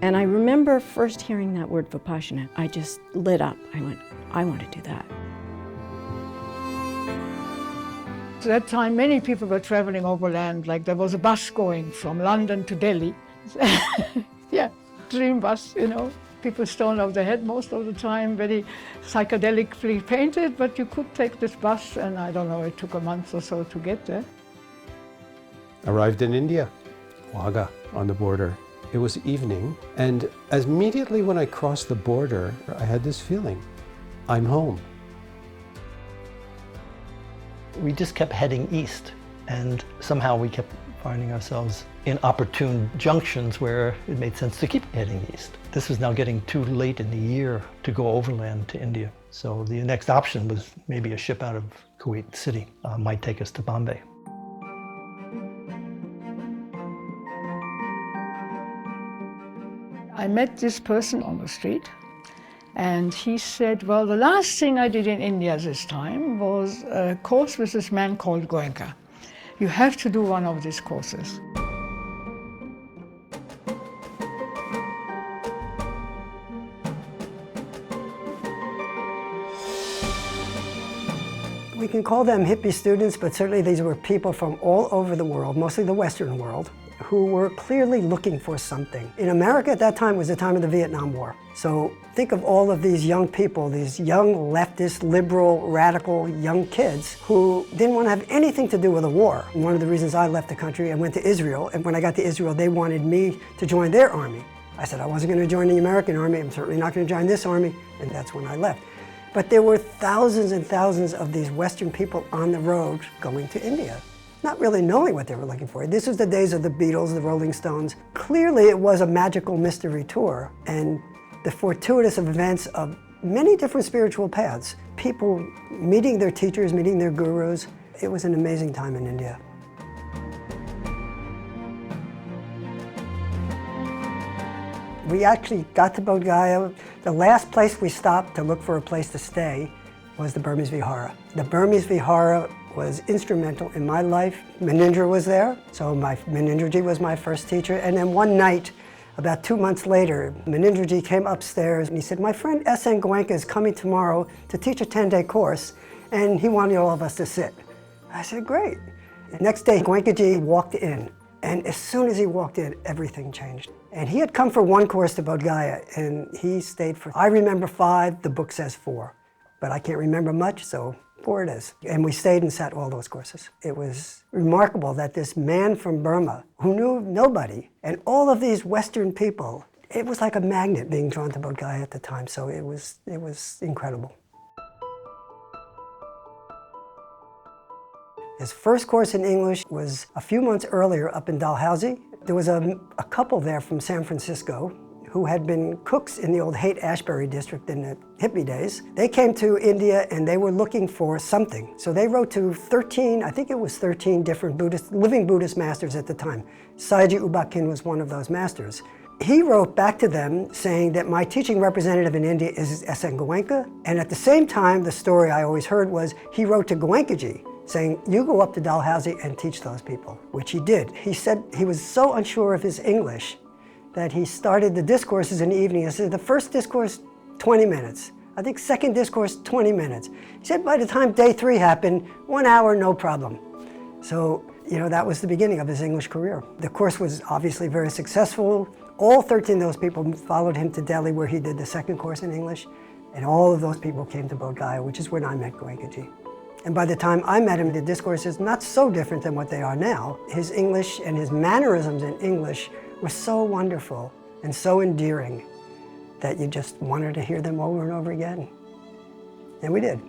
And I remember first hearing that word Vipassana, I just lit up. I went, I want to do that. At that time, many people were traveling overland, like there was a bus going from London to Delhi. Yeah, dream bus, you know. People stoned off their head most of the time, very psychedelically painted, but you could take this bus, and I don't know, it took a month or so to get there. Arrived in India, Wagah, on the border. It was evening, and immediately when I crossed the border, I had this feeling, I'm home. We just kept heading east, and somehow we kept finding ourselves in opportune junctions where it made sense to keep heading east. This was now getting too late in the year to go overland to India, so the next option was maybe a ship out of Kuwait City might take us to Bombay. I met this person on the street, and he said, well, the last thing I did in India this time was a course with this man called Goenka. You have to do one of these courses. We can call them hippie students, but certainly these were people from all over the world, mostly the Western world, who were clearly looking for something. In America at that time was the time of the Vietnam War. So think of all of these young people, these young leftist, liberal, radical young kids who didn't want to have anything to do with the war. And one of the reasons I left the country and went to Israel, and when I got to Israel, they wanted me to join their army. I said I wasn't going to join the American army, I'm certainly not going to join this army, and that's when I left. But there were thousands and thousands of these Western people on the road going to India, not really knowing what they were looking for. This was the days of the Beatles, the Rolling Stones. Clearly it was a magical mystery tour, and the fortuitous events of many different spiritual paths. People meeting their teachers, meeting their gurus. It was an amazing time in India. We actually got to Bodh Gaya. The last place we stopped to look for a place to stay was the Burmese Vihara. The Burmese Vihara was instrumental in my life. Munindra was there, so Munindraji was my first teacher. And then one night, about 2 months later, Munindraji came upstairs and he said, my friend S.N. Goenka is coming tomorrow to teach a 10-day course, and he wanted all of us to sit. I said, great. The next day, Goenkaji walked in, and as soon as he walked in, everything changed. And he had come for one course to Bodh Gaya, and he stayed for, I remember 5, the book says 4. But I can't remember much, so 4 it is. And we stayed and sat all those courses. It was remarkable that this man from Burma, who knew nobody, and all of these Western people, it was like a magnet being drawn to Bodh Gaya at the time, so it was incredible. His first course in English was a few months earlier up in Dalhousie. There was a couple there from San Francisco who had been cooks in the old Haight-Ashbury district in the hippie days. They came to India and they were looking for something. So they wrote to 13, I think it was 13 different living Buddhist masters at the time. Sayagyi U Ba Khin was one of those masters. He wrote back to them saying that my teaching representative in India is S.N. Goenka, and at the same time, the story I always heard was he wrote to Goenkaji saying, you go up to Dalhousie and teach those people, which he did. He said he was so unsure of his English that he started the discourses in the evening. He said the first discourse, 20 minutes. I think second discourse, 20 minutes. He said by the time day 3 happened, 1 hour, no problem. So, you know, that was the beginning of his English career. The course was obviously very successful. All 13 of those people followed him to Delhi where he did the second course in English. And all of those people came to Bodh Gaya, which is when I met Goenkaji. And by the time I met him, the discourses not so different than what they are now. His English and his mannerisms in English were so wonderful and so endearing that you just wanted to hear them over and over again. And we did.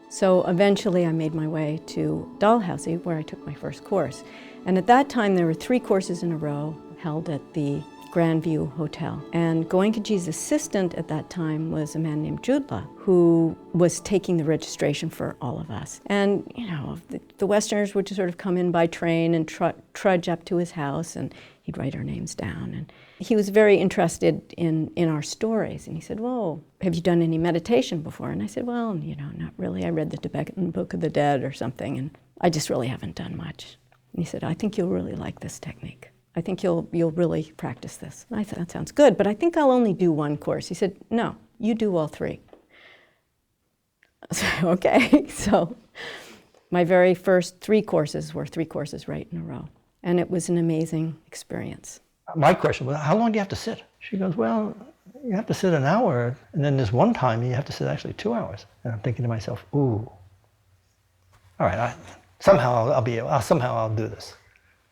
So eventually I made my way to Dalhousie, where I took my first course. And at that time there were 3 courses in a row held at the Grandview Hotel. And Goenkaji's assistant at that time was a man named Judla, who was taking the registration for all of us. And, you know, the Westerners would just sort of come in by train and trudge up to his house, and he'd write our names down. And he was very interested in our stories. And he said, well, have you done any meditation before? And I said, well, you know, not really. I read the Tibetan Book of the Dead or something, and I just really haven't done much. And he said, I think you'll really like this technique. I think you'll really practice this. And I thought, that sounds good, but I think I'll only do one course. He said, no, you do all three. I said, okay. So my very first 3 courses were 3 courses right in a row. And it was an amazing experience. My question was, how long do you have to sit? She goes, well, you have to sit an hour, and then there's one time you have to sit actually 2 hours. And I'm thinking to myself, ooh, all right, somehow I'll do this.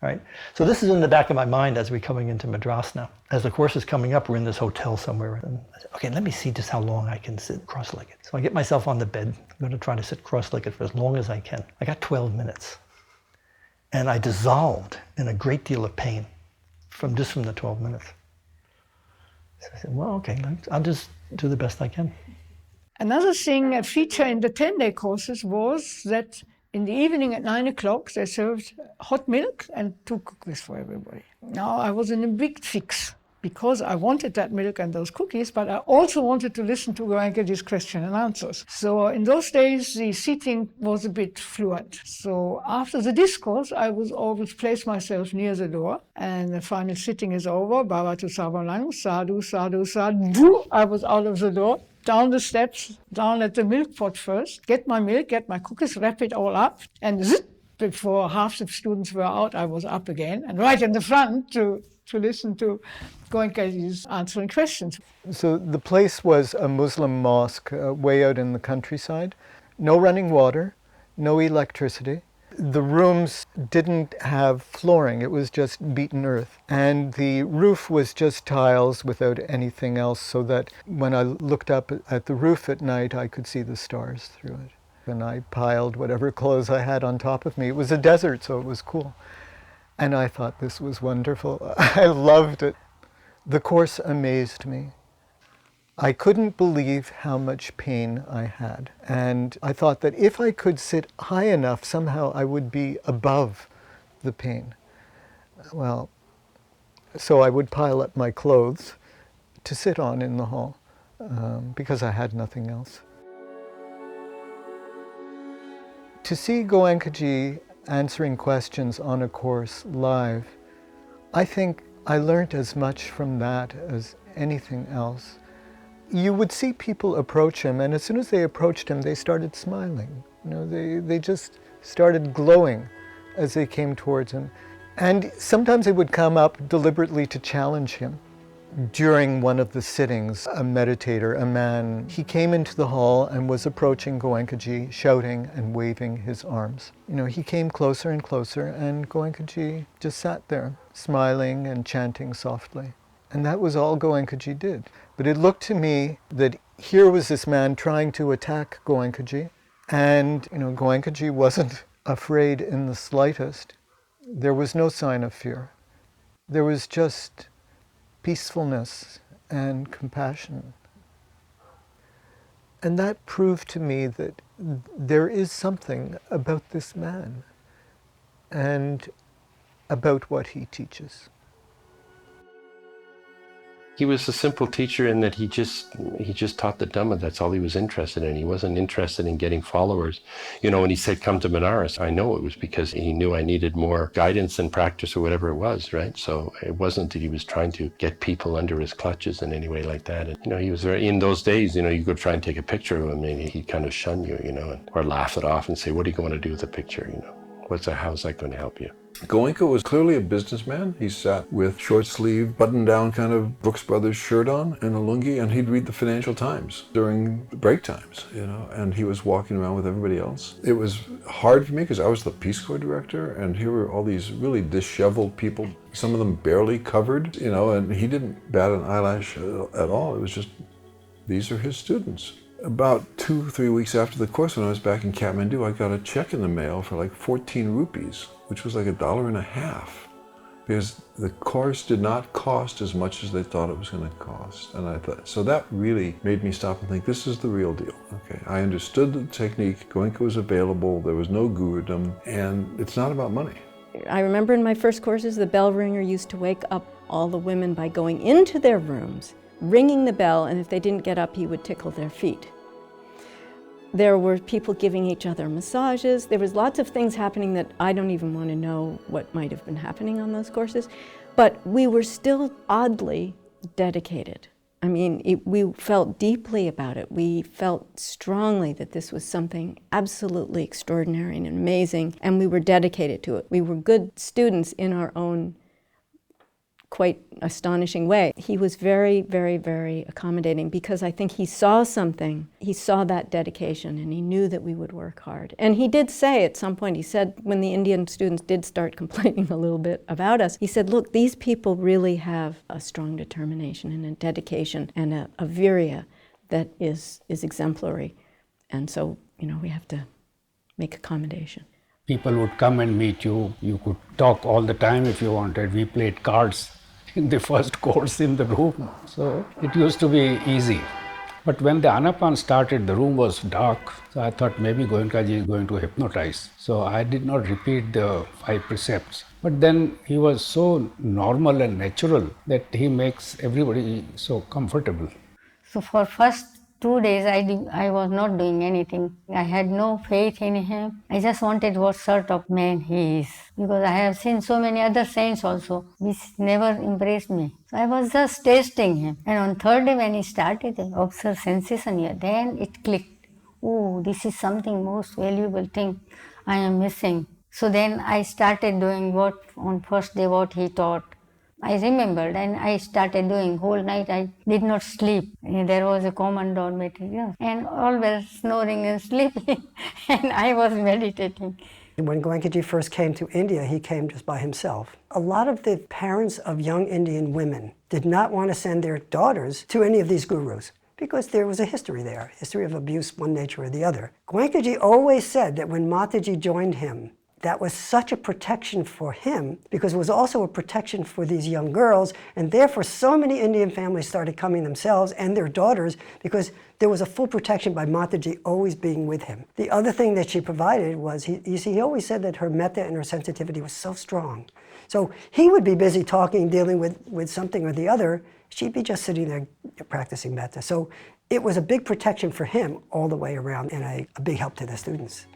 Right? So this is in the back of my mind as we're coming into Madras now. As the course is coming up, we're in this hotel somewhere. And I said, okay, let me see just how long I can sit cross-legged. So I get myself on the bed. I'm going to try to sit cross-legged for as long as I can. I got 12 minutes. And I dissolved in a great deal of pain from the 12 minutes. So I said, well, okay, I'll just do the best I can. Another thing, a feature in the 10-day courses was that in the evening at 9 o'clock, they served hot milk and 2 cookies for everybody. Now, I was in a big fix because I wanted that milk and those cookies, but I also wanted to listen to Goenkaji's question and answers. So in those days, the seating was a bit fluent. So after the discourse, I would always place myself near the door, and the final sitting is over. Bhavatu Sarvalang, sadhu, sadhu, sadhu. I was out of the door, down the steps, down at the milk pot first, get my milk, get my cookies, wrap it all up, and zip, before half the students were out, I was up again, and right in the front to listen to Goenkaji's answering questions. So the place was a Muslim mosque way out in the countryside. No running water, no electricity. The rooms didn't have flooring, it was just beaten earth. And the roof was just tiles without anything else, so that when I looked up at the roof at night, I could see the stars through it. And I piled whatever clothes I had on top of me. It was a desert, so it was cool. And I thought this was wonderful. I loved it. The course amazed me. I couldn't believe how much pain I had. And I thought that if I could sit high enough, somehow I would be above the pain. Well, so I would pile up my clothes to sit on in the hall because I had nothing else. To see Goenkaji answering questions on a course live, I think I learned as much from that as anything else. You would see people approach him, and as soon as they approached him, they started smiling. You know, they just started glowing as they came towards him. And sometimes they would come up deliberately to challenge him. During one of the sittings, a meditator, a man, he came into the hall and was approaching Goenkaji, shouting and waving his arms. You know, he came closer and closer, and Goenkaji just sat there, smiling and chanting softly. And that was all Goenkaji did. But it looked to me that here was this man trying to attack Goenkaji, and you know, Goenkaji wasn't afraid in the slightest. There was no sign of fear. There was just peacefulness and compassion. And that proved to me that there is something about this man and about what he teaches. He was a simple teacher in that he just taught the Dhamma. That's all he was interested in. He wasn't interested in getting followers. You know, when he said, come to Benares, I know it was because he knew I needed more guidance and practice or whatever it was, right? So it wasn't that he was trying to get people under his clutches in any way like that. And, you know, he was very, in those days, you know, you go try and take a picture of him and he'd kind of shun you, you know, or laugh it off and say, what are you going to do with the picture, you know? How's that going to help you? Goenka was clearly a businessman. He sat with short-sleeved, button-down kind of Brooks Brothers shirt on and a lungi, and he'd read the Financial Times during break times, you know, and he was walking around with everybody else. It was hard for me because I was the Peace Corps director, and here were all these really disheveled people, some of them barely covered, you know, and he didn't bat an eyelash at all. It was just, these are his students. About 2-3 weeks after the course, when I was back in Kathmandu, I got a check in the mail for like 14 rupees, which was like $1.50, because the course did not cost as much as they thought it was going to cost. And I thought, so that really made me stop and think, this is the real deal. Okay, I understood the technique, Goenka was available, there was no gurudom, and it's not about money. I remember in my first courses, the bell ringer used to wake up all the women by going into their rooms, ringing the bell, and if they didn't get up, he would tickle their feet. There were people giving each other massages. There was lots of things happening that I don't even want to know what might have been happening on those courses. But we were still oddly dedicated. I mean, we felt deeply about it. We felt strongly that this was something absolutely extraordinary and amazing, and we were dedicated to it. We were good students in our own quite astonishing way. He was very, very, very accommodating because I think he saw something. He saw that dedication and he knew that we would work hard. And he did say at some point, he said when the Indian students did start complaining a little bit about us, he said, look, these people really have a strong determination and a dedication and a virya that is exemplary. And so, you know, we have to make accommodation. People would come and meet you. You could talk all the time if you wanted. We played cards in the first course in the room. So it used to be easy. But when the Anapan started, the room was dark. So I thought maybe Goenkaji is going to hypnotize. So I did not repeat the 5 precepts. But then he was so normal and natural that he makes everybody so comfortable. So for first 2 days I was not doing anything. I had no faith in him. I just wanted what sort of man he is. Because I have seen so many other saints also, which never impressed me. So I was just tasting him. And on third day when he started to observe sensation here, then it clicked. Oh, this is something most valuable thing I am missing. So then I started doing what on first day what he taught. I remembered and I started doing. Whole night I did not sleep. There was a common dormitory and all were snoring and sleeping and I was meditating. When Goenkaji first came to India, he came just by himself. A lot of the parents of young Indian women did not want to send their daughters to any of these gurus because there was a history there, history of abuse, one nature or the other. Goenkaji always said that when Mataji joined him, that was such a protection for him because it was also a protection for these young girls, and therefore so many Indian families started coming themselves and their daughters because there was a full protection by Mataji always being with him. The other thing that she provided was, he always said that her metta and her sensitivity was so strong. So he would be busy talking, dealing with something or the other. She'd be just sitting there practicing metta. So it was a big protection for him all the way around and a big help to the students.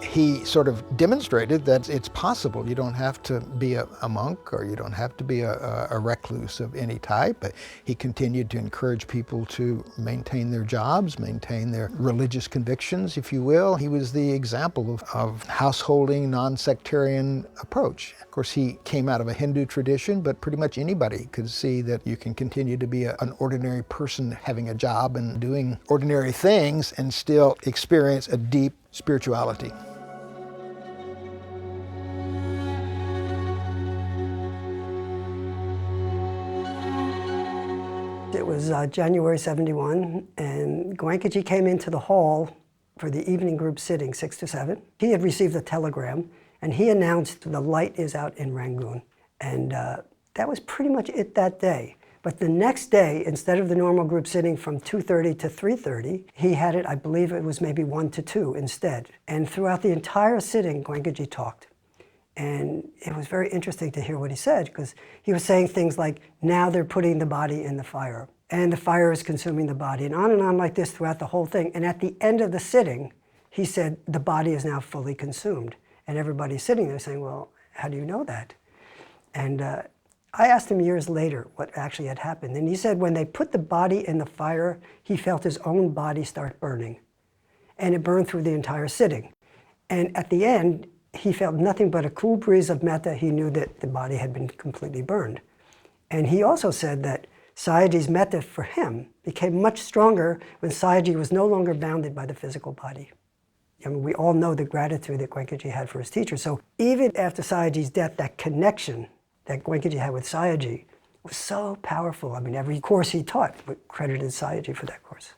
He sort of demonstrated that it's possible. You don't have to be a monk or you don't have to be a recluse of any type. But he continued to encourage people to maintain their jobs, maintain their religious convictions, if you will. He was the example of householding, non-sectarian approach. Of course, he came out of a Hindu tradition, but pretty much anybody could see that you can continue to be an ordinary person having a job and doing ordinary things and still experience a deep spirituality. It was January 71, and Goenkaji came into the hall for the evening group sitting, 6 to 7. He had received a telegram, and he announced the light is out in Rangoon. And that was pretty much it that day. But the next day, instead of the normal group sitting from 2:30 to 3:30, he had it, I believe it was maybe 1 to 2 instead. And throughout the entire sitting, Goenkaji talked. And it was very interesting to hear what he said, because he was saying things like, now they're putting the body in the fire, and the fire is consuming the body, and on like this throughout the whole thing. And at the end of the sitting, he said, the body is now fully consumed. And everybody's sitting there saying, well, how do you know that? And I asked him years later what actually had happened. And he said when they put the body in the fire, he felt his own body start burning. And it burned through the entire sitting. And at the end, he felt nothing but a cool breeze of metta. He knew that the body had been completely burned. And he also said that Sayaji's metta for him became much stronger when Sayaji was no longer bounded by the physical body. I mean, we all know the gratitude that Goenkaji had for his teacher. So even after Sayaji's death, that connection that Goenkaji had with Sayaji was so powerful. I mean, every course he taught credited Sayaji for that course.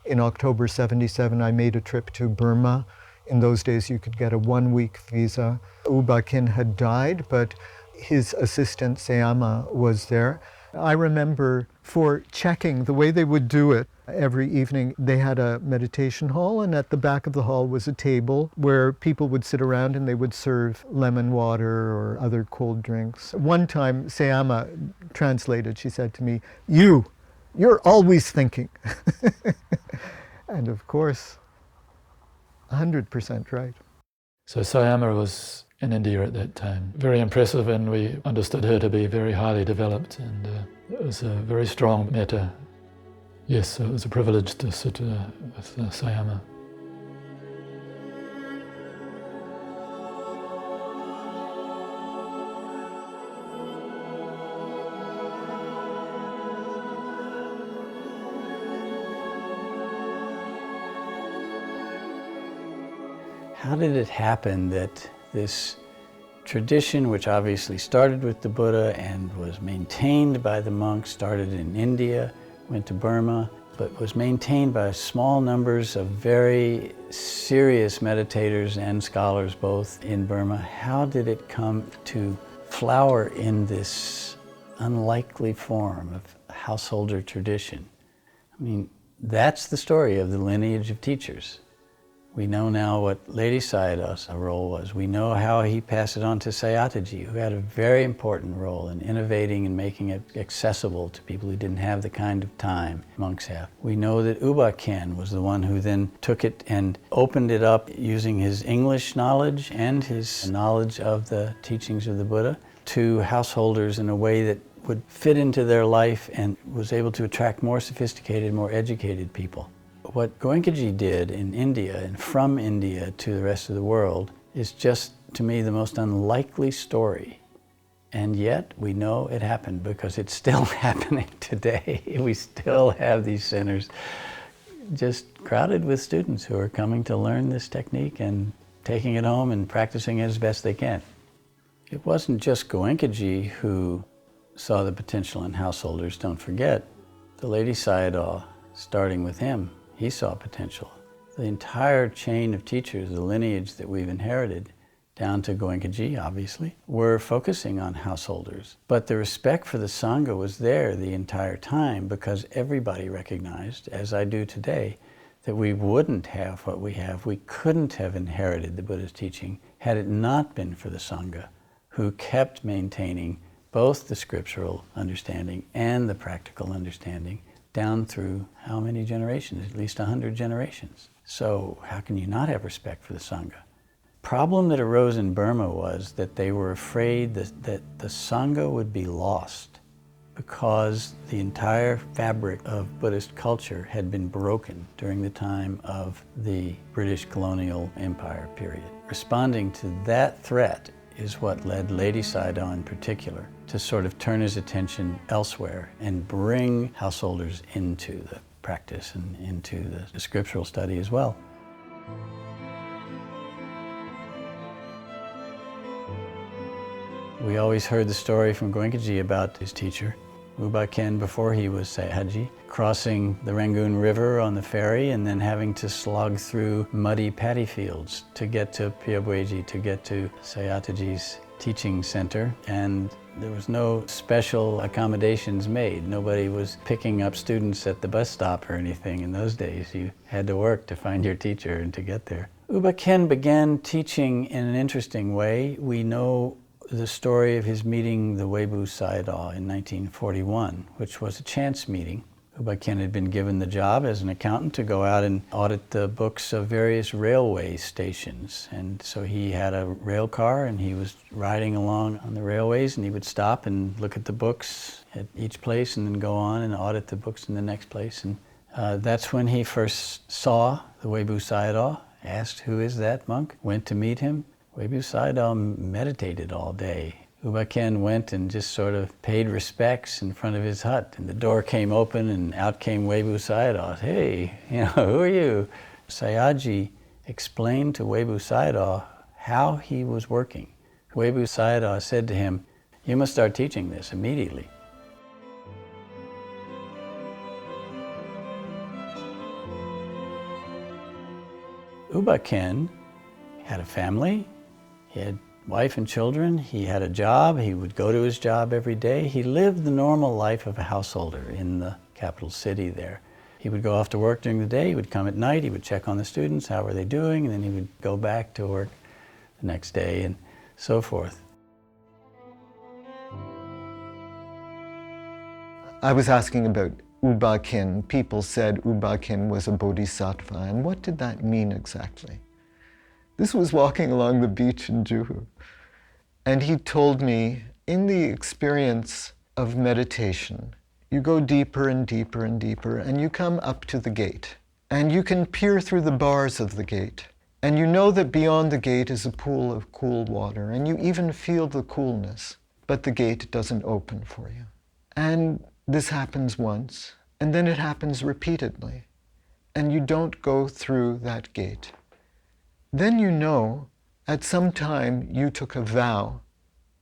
In October 77, I made a trip to Burma. In those days, you could get a 1-week visa. U Ba Khin had died, but his assistant, Sayama, was there. I remember for checking, the way they would do it Every evening they had a meditation hall, and at the back of the hall was a table where people would sit around and they would serve lemon water or other cold drinks. One time, Sayama translated, she said to me, you're always thinking." And of course, 100% right. So Sayama was in India at that time. Very impressive, and we understood her to be very highly developed, and it was a very strong metta. Yes, so it was a privilege to sit with Sayama. How did it happen that this tradition, which obviously started with the Buddha and was maintained by the monks, started in India, went to Burma, but was maintained by small numbers of very serious meditators and scholars both in Burma, how did it come to flower in this unlikely form of householder tradition? I mean, that's the story of the lineage of teachers. We know now what Ledi Sayadaw's role was. We know how he passed it on to Sayataji, who had a very important role in innovating and making it accessible to people who didn't have the kind of time monks have. We know that Uba Khen was the one who then took it and opened it up using his English knowledge and his knowledge of the teachings of the Buddha to householders in a way that would fit into their life and was able to attract more sophisticated, more educated people. What Goenkaji did in India and from India to the rest of the world is just, to me, the most unlikely story. And yet we know it happened because it's still happening today. We still have these centers just crowded with students who are coming to learn this technique and taking it home and practicing it as best they can. It wasn't just Goenkaji who saw the potential in householders, don't forget. The Ledi Sayadaw, starting with him, he saw potential. The entire chain of teachers, the lineage that we've inherited, down to Goenkaji, obviously, were focusing on householders. But the respect for the Sangha was there the entire time because everybody recognized, as I do today, that we wouldn't have what we have. We couldn't have inherited the Buddha's teaching had it not been for the Sangha, who kept maintaining both the scriptural understanding and the practical understanding down through how many generations? At least 100 generations. So how can you not have respect for the Sangha? Problem that arose in Burma was that they were afraid that the Sangha would be lost because the entire fabric of Buddhist culture had been broken during the time of the British colonial empire period. Responding to that threat is what led Ledi Sayadaw in particular to sort of turn his attention elsewhere and bring householders into the practice and into the scriptural study as well. We always heard the story from Goenkaji about his teacher, Uba Khen, before he was Sayadaji, crossing the Rangoon River on the ferry and then having to slog through muddy paddy fields to get to Phayabhuiji, to get to Sayataji's teaching center. And there was no special accommodations made. Nobody was picking up students at the bus stop or anything in those days. You had to work to find your teacher and to get there. Uba Khen began teaching in an interesting way. We know the story of his meeting the Webu Sayadaw in 1941, which was a chance meeting. Uba Khen had been given the job as an accountant to go out and audit the books of various railway stations. And so he had a rail car and he was riding along on the railways and he would stop and look at the books at each place and then go on and audit the books in the next place. And that's when he first saw the Webu Sayadaw, asked, "Who is that monk?" Went to meet him. Webu Sayadaw meditated all day. Uba Khen went and just sort of paid respects in front of his hut, and the door came open and out came Webu Sayadaw. "Hey, who are you?" Sayagyi explained to Webu Sayadaw how he was working. Webu Sayadaw said to him, "You must start teaching this immediately." Uba Khen had a family. He had wife and children. He had a job. He would go to his job every day. He lived the normal life of a householder in the capital city there. He would go off to work during the day, he would come at night, he would check on the students, how were they doing, and then he would go back to work the next day and so forth. I was asking about U Ba Khin. People said U Ba Khin was a bodhisattva, and what did that mean exactly? This was walking along the beach in Juhu, and he told me, in the experience of meditation, you go deeper and deeper and deeper, and you come up to the gate, and you can peer through the bars of the gate, and you know that beyond the gate is a pool of cool water, and you even feel the coolness, but the gate doesn't open for you. And this happens once, and then it happens repeatedly, and you don't go through that gate. Then you know, at some time you took a vow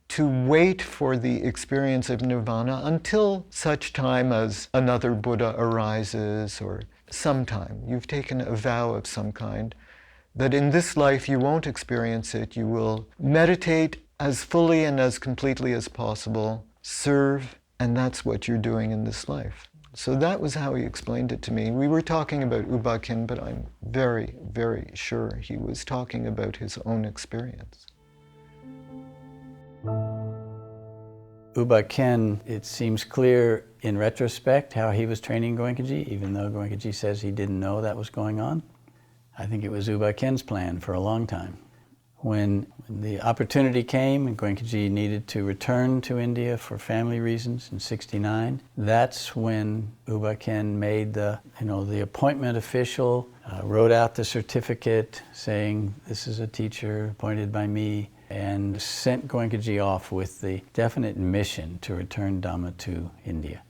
to wait for the experience of nirvana until such time as another Buddha arises, or sometime. You've taken a vow of some kind that in this life you won't experience it. You will meditate as fully and as completely as possible, serve, and that's what you're doing in this life. So that was how he explained it to me. We were talking about U Ba Khin, but I'm very, very sure he was talking about his own experience. U Ba Khin, it seems clear in retrospect how he was training Goenkaji, even though Goenkaji says he didn't know that was going on. I think it was U Ba Khin's plan for a long time. When the opportunity came and Goenkaji needed to return to India for family reasons in '69, that's when U Ba Khin made the appointment official, wrote out the certificate saying, this is a teacher appointed by me, and sent Goenkaji off with the definite mission to return Dhamma to India.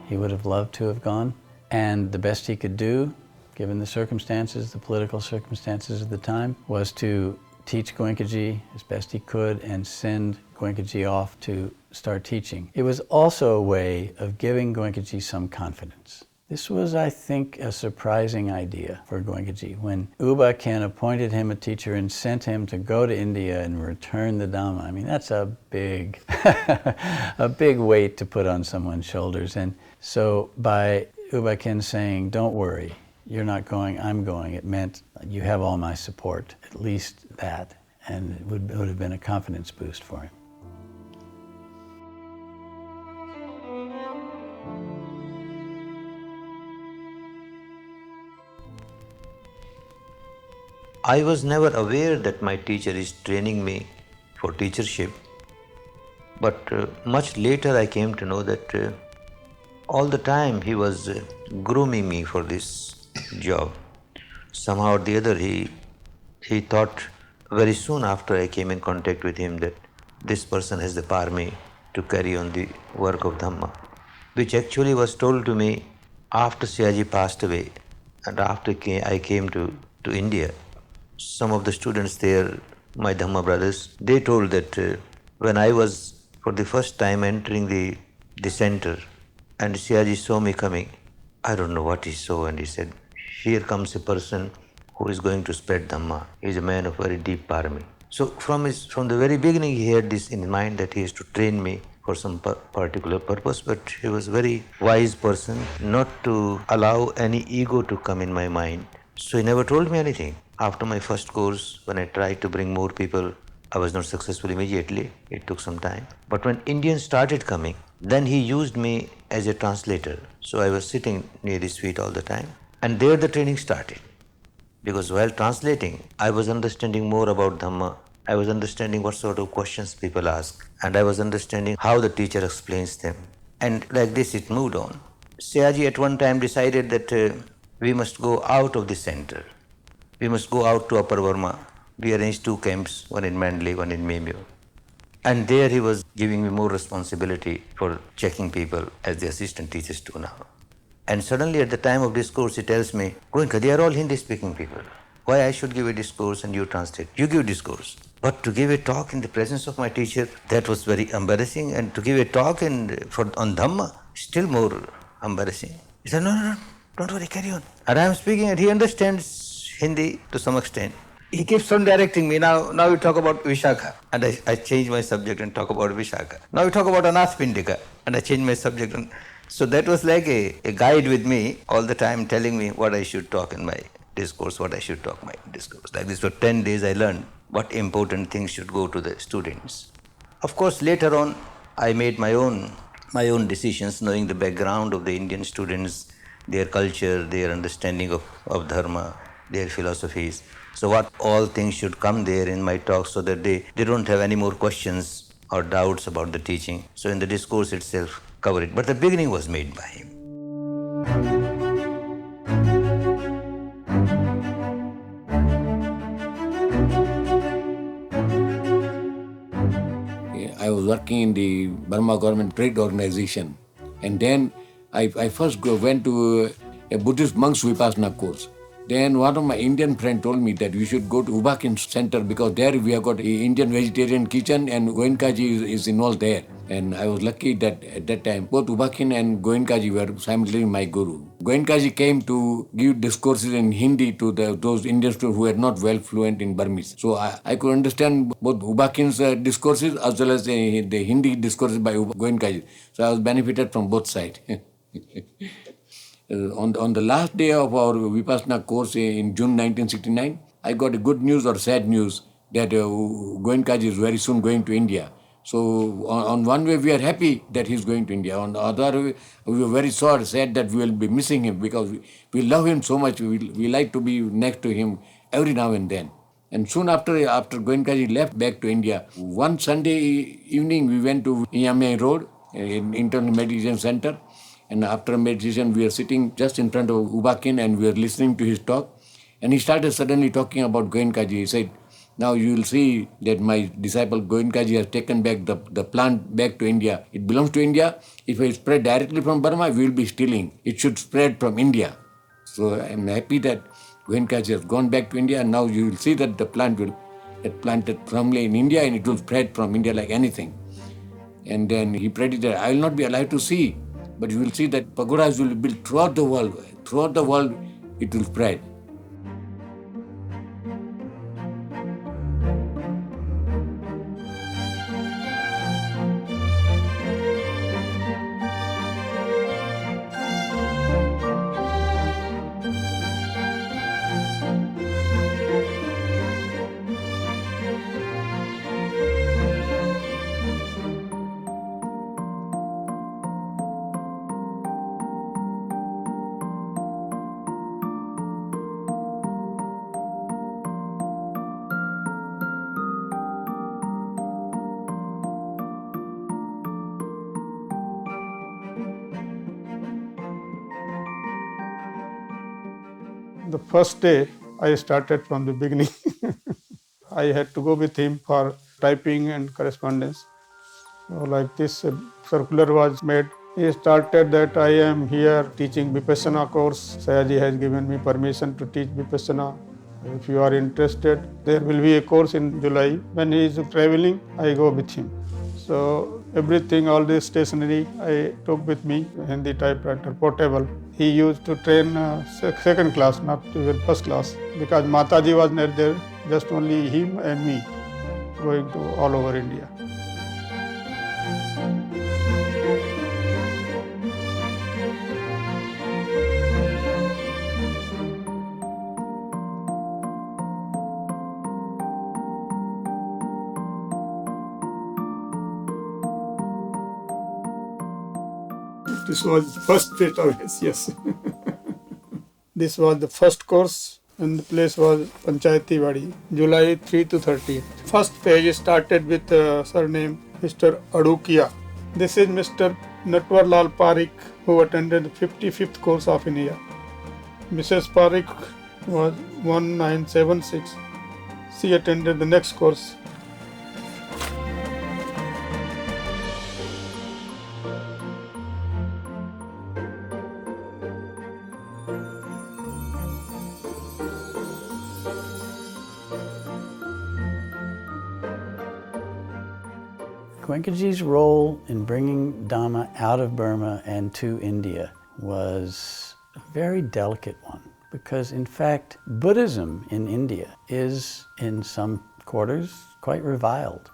He would have loved to have gone, and the best he could do, given the circumstances, the political circumstances of the time, was to teach Goenkaji as best he could and send Goenkaji off to start teaching. It was also a way of giving Goenkaji some confidence. This was, I think, a surprising idea for Goenkaji. When U Ba Khin appointed him a teacher and sent him to go to India and return the Dhamma, I mean, that's a big, a big weight to put on someone's shoulders. And so by U Ba Khin saying, don't worry, you're not going, I'm going, it meant you have all my support, at least that, and it would have been a confidence boost for him. I was never aware that my teacher is training me for teachership, but much later I came to know that all the time he was grooming me for this job. Somehow or the other he thought very soon after I came in contact with him that this person has the parami to carry on the work of Dhamma, which actually was told to me after Siaji passed away and after I came to India. Some of the students there, my Dhamma brothers, they told that when I was for the first time entering the center and Siaji saw me coming, I don't know what he saw, and he said, here comes a person who is going to spread Dhamma. He is a man of very deep parami. So from the very beginning he had this in mind that he is to train me for some particular purpose, but he was a very wise person not to allow any ego to come in my mind. So he never told me anything. After my first course, when I tried to bring more people, I was not successful immediately. It took some time. But when Indians started coming, then he used me as a translator. So I was sitting near his feet all the time. And there the training started. Because while translating, I was understanding more about Dhamma. I was understanding what sort of questions people ask. And I was understanding how the teacher explains them. And like this it moved on. Siaji at one time decided that we must go out of the center. we must go out to Upper Burma. We arranged 2 camps, one in Mandalay, one in Memyo. And there he was giving me more responsibility for checking people as the assistant teachers do now. And suddenly at the time of discourse, he tells me, Goenka, they are all Hindi-speaking people. Why I should give a discourse and you translate? You give discourse. But to give a talk in the presence of my teacher, that was very embarrassing. And to give a talk on Dhamma, still more embarrassing. He said, no, don't worry, carry on. And I am speaking and he understands Hindi to some extent. He keeps on directing me. Now we talk about Vishakha. And I change my subject and talk about Vishakha. Now we talk about Anathapindika. And I change my subject. So that was like a guide with me all the time, telling me what I should talk in my discourse, what I should talk in my discourse. Like this for 10 days I learned what important things should go to the students. Of course, later on, I made my own decisions, knowing the background of the Indian students, their culture, their understanding of dharma, their philosophies. So what all things should come there in my talk so that they don't have any more questions or doubts about the teaching. So in the discourse itself, cover it. But the beginning was made by him. I was working in the Burma Government Trade Organization, and then I first went to a Buddhist monk's Vipassana course. Then one of my Indian friends told me that we should go to Ubakin Center because there we have got an Indian vegetarian kitchen and Goenkaji is involved there. And I was lucky that at that time both Ubakin and Goenkaji were simultaneously my guru. Goenkaji came to give discourses in Hindi to those Indian students who were not well fluent in Burmese. So I could understand both Ubakin's discourses as well as the Hindi discourses by Goenkaji. So I was benefited from both sides. On the last day of our Vipassana course in June 1969, I got a good news or sad news that Goenkaji is very soon going to India. So on one way we are happy that he is going to India. On the other way we were very sad that we will be missing him because we love him so much. We like to be next to him every now and then. And soon after Goenkaji left back to India, one Sunday evening we went to Yamei Road, in Internal Meditation Center. And after meditation, we are sitting just in front of Ubakin and we are listening to his talk. And he started suddenly talking about Goenkaji. He said, now you will see that my disciple Goenkaji has taken back the plant back to India. It belongs to India. If it spread directly from Burma, we will be stealing. It should spread from India. So I am happy that Goenkaji has gone back to India and now you will see that the plant will get planted firmly in India and it will spread from India like anything. And then he predicted, I will not be alive to see. But you will see that pagodas will be built throughout the world. Throughout the world, it will spread. The first day, I started from the beginning. I had to go with him for typing and correspondence. So like this circular was made. He started that I am here teaching Vipassana course. Sayaji has given me permission to teach Vipassana. If you are interested, there will be a course in July. When he is traveling, I go with him. So everything, all this stationery I took with me, Hindi typewriter, portable. He used to train second class, not even first class, because Mataji was not there, just only him and me, going to all over India. This was the first bit of his, yes. This was the first course and the place was Panchayati Wadi, July 3 to 13. First page started with surname Mr. Adukia. This is Mr. Natwarlal Parikh, who attended the 55th course of India. Mrs. Parikh was 1976. She attended the next course. Goenkaji's role in bringing Dhamma out of Burma and to India was a very delicate one, because in fact Buddhism in India is in some quarters quite reviled.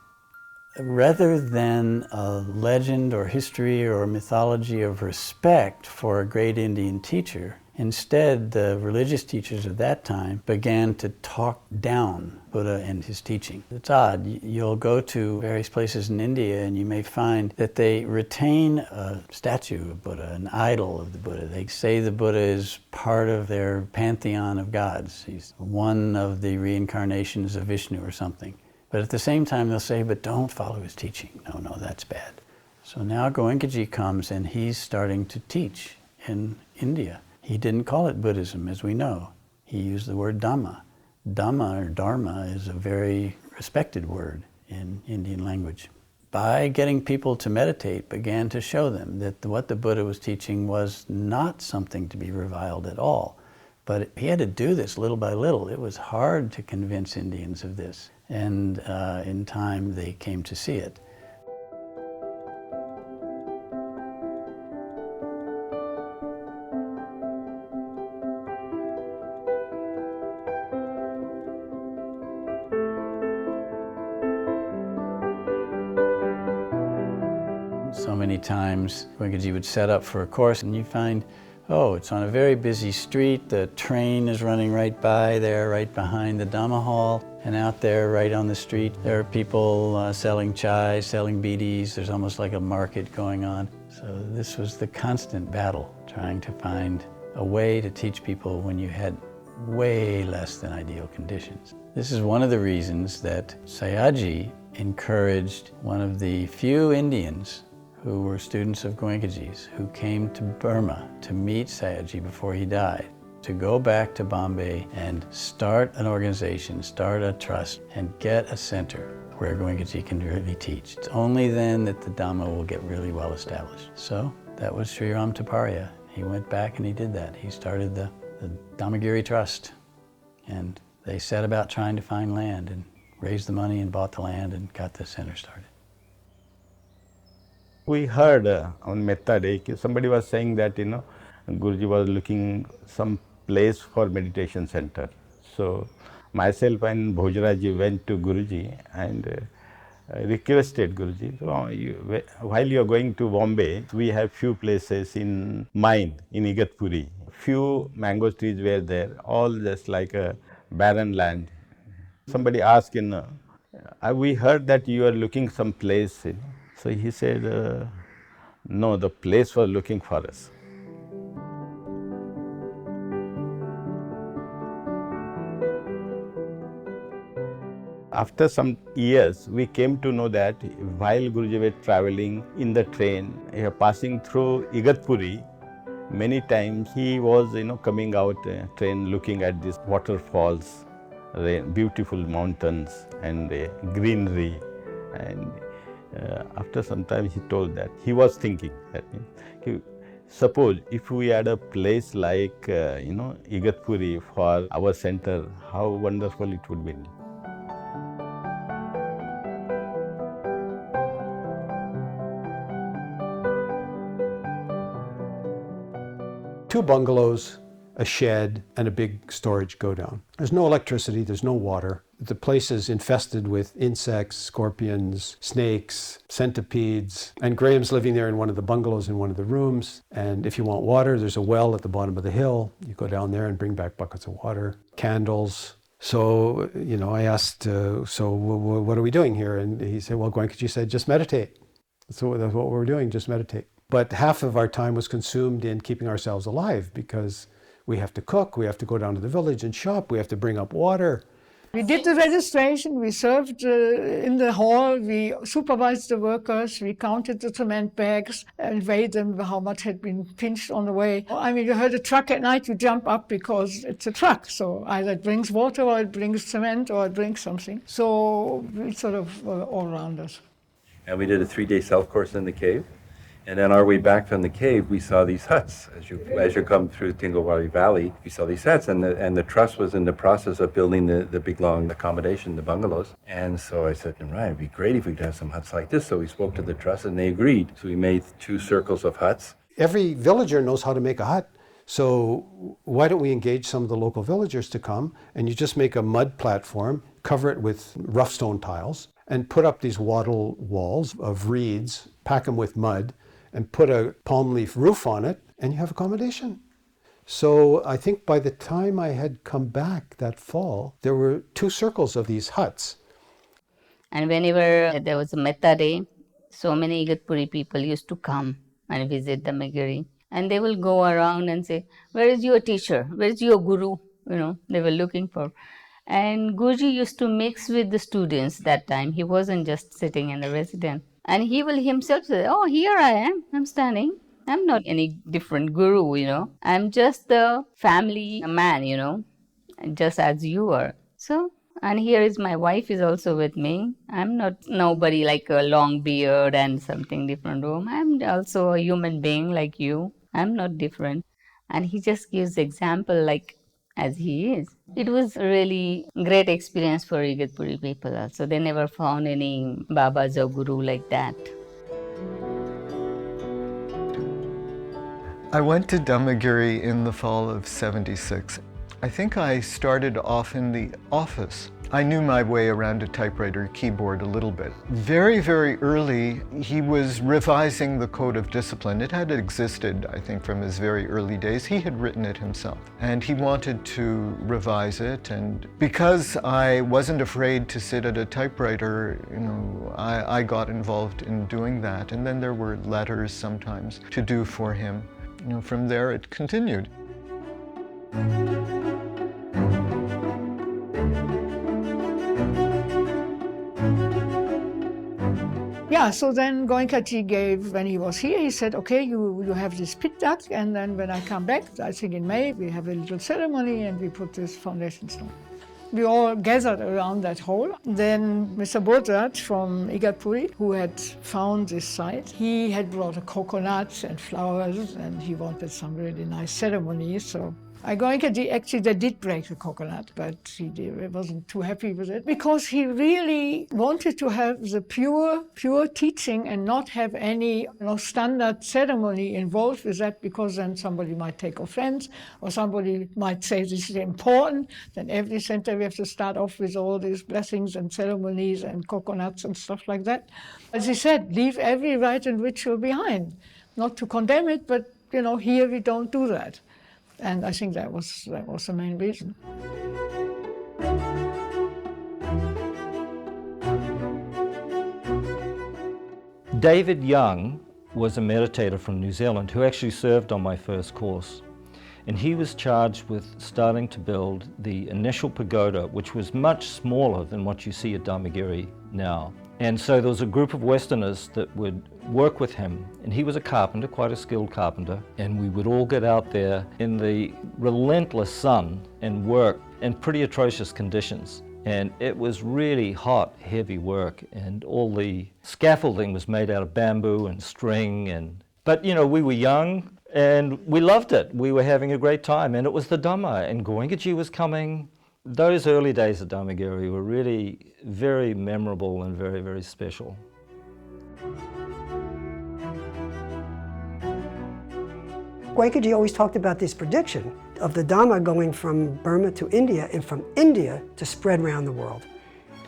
Rather than a legend or history or mythology of respect for a great Indian teacher, instead the religious teachers of that time began to talk down Buddha and his teaching. It's odd. You'll go to various places in India and you may find that they retain a statue of Buddha, an idol of the Buddha. They say the Buddha is part of their pantheon of gods. He's one of the reincarnations of Vishnu or something. But at the same time they'll say, but don't follow his teaching. No, that's bad. So now Goenkaji comes and he's starting to teach in India. He didn't call it Buddhism, as we know. He used the word Dhamma. Dhamma or Dharma is a very respected word in Indian language. By getting people to meditate, began to show them that what the Buddha was teaching was not something to be reviled at all. But he had to do this little by little. It was hard to convince Indians of this. And in time, they came to see it. So many times Goenkaji would set up for a course and you find, oh, it's on a very busy street, the train is running right by there, right behind the Dhamma hall, and out there right on the street there are people selling chai, selling bidis, there's almost like a market going on. So this was the constant battle, trying to find a way to teach people when you had way less than ideal conditions. This is one of the reasons that Sayaji encouraged one of the few Indians who were students of Goenkaji's, who came to Burma to meet Sayaji before he died, to go back to Bombay and start an organization, start a trust, and get a center where Goenkaji can really teach. It's only then that the Dhamma will get really well established. So that was Sri Ram Taparia. He went back and he did that. He started the Dhammagiri Trust, and they set about trying to find land and raised the money and bought the land and got the center started. We heard on Metta Day, somebody was saying that, Guruji was looking some place for meditation center. So myself and Bhojaraji went to Guruji and requested Guruji, so while you are going to Bombay, we have few places in mind, in Igatpuri. Few mango trees were there, all just like a barren land. Somebody asked, we heard that you are looking some place. So he said, no, the place was looking for us. After some years, we came to know that while Guruji was traveling in the train, passing through Igatpuri, many times he was coming out train looking at these waterfalls, beautiful mountains and greenery. And after some time he told that he was thinking that suppose if we had a place like Igatpuri for our center, how wonderful it would be. Two bungalows, a shed, and a big storage go-down. There's no electricity, there's no water. The place is infested with insects, scorpions, snakes, centipedes. And Graham's living there in one of the bungalows in one of the rooms. And if you want water, there's a well at the bottom of the hill. You go down there and bring back buckets of water, candles. So, I asked, so what are we doing here? And he said, well, Goenkaji said, just meditate. So that's what we're doing, just meditate. But half of our time was consumed in keeping ourselves alive because we have to cook, we have to go down to the village and shop, we have to bring up water. We did the registration, we served in the hall, we supervised the workers, we counted the cement bags and weighed them, how much had been pinched on the way. I mean, you heard a truck at night, you jump up because it's a truck. So either it brings water or it brings cement or it brings something. So it's sort of all around us. And we did a 3-day self-course in the cave. And on our way back from the cave, we saw these huts. As you come through Tingowari Valley, we saw these huts, and the trust was in the process of building the big long accommodation, the bungalows. And so I said, right, it'd be great if we could have some huts like this. So we spoke to the trust, and they agreed. So we made 2 circles of huts. Every villager knows how to make a hut. So why don't we engage some of the local villagers to come, and you just make a mud platform, cover it with rough stone tiles, and put up these wattle walls of reeds, pack them with mud, and put a palm leaf roof on it, and you have accommodation. So I think by the time I had come back that fall, there were 2 circles of these huts. And whenever there was a Metta Day, so many Igatpuri people used to come and visit the Megiri. And they will go around and say, where is your teacher? Where is your guru? You know, they were looking for. And Guruji used to mix with the students that time. He wasn't just sitting in the residence. And he will himself say, oh, here I am, I'm standing. I'm not any different guru, you know. I'm just the family man, you know, just as you are. So, and here is my wife is also with me. I'm not nobody like a long beard and something different. I'm also a human being like you. I'm not different. And he just gives example like as he is. It was really great experience for Igatpuri people also. They never found any Babas or Guru like that. I went to Dhammagiri in the fall of '76. I think I started off in the office. I knew my way around a typewriter keyboard a little bit. Very, very early, he was revising the Code of Discipline. It had existed, I think, from his very early days. He had written it himself, and he wanted to revise it. And because I wasn't afraid to sit at a typewriter, you know, I got involved in doing that. And then there were letters sometimes to do for him. You know, from there it continued. Yeah, so then Goenkaji gave, when he was here, he said, okay, you have this pit duck, and then when I come back, I think in May, we have a little ceremony and we put this foundation stone. We all gathered around that hole. Then Mr. Bodrat from Igatpuri, who had found this site, he had brought a coconut and flowers, and he wanted some really nice ceremony, so Goenkaji actually they did break the coconut, but he wasn't too happy with it because he really wanted to have the pure teaching and not have any standard ceremony involved with that, because then somebody might take offense or somebody might say this is important. Then every center we have to start off with all these blessings and ceremonies and coconuts and stuff like that. As he said, leave every rite and ritual behind. Not to condemn it, but here we don't do that. And I think that was the main reason. David Young was a meditator from New Zealand who actually served on my first course. And he was charged with starting to build the initial pagoda, which was much smaller than what you see at Dhammagiri now. And so there was a group of Westerners that would work with him, and he was a carpenter, quite a skilled carpenter, and we would all get out there in the relentless sun and work in pretty atrocious conditions. And it was really hot, heavy work, and all the scaffolding was made out of bamboo and string. But we were young, and we loved it. We were having a great time, and it was the Dhamma, and Goenkaji was coming. Those early days at Dhammagiri were really very memorable and very, very special. Goenkaji always talked about this prediction of the Dhamma going from Burma to India and from India to spread around the world.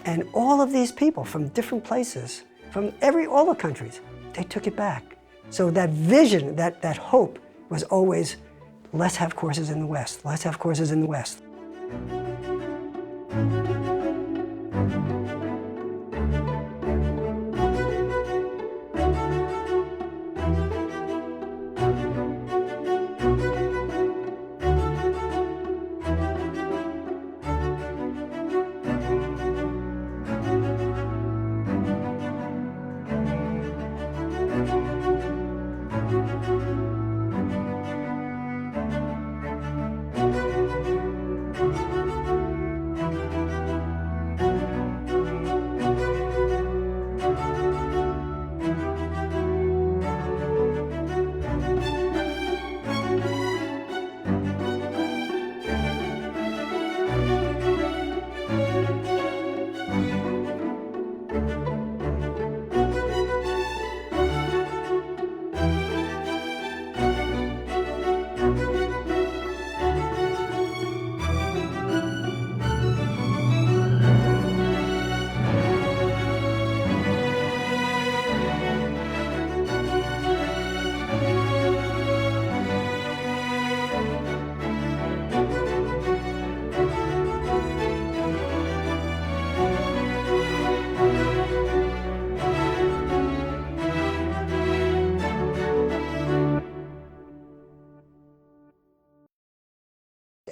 And all of these people from different places, from all the countries, they took it back. So that vision, that hope was always, let's have courses in the West, let's have courses in the West.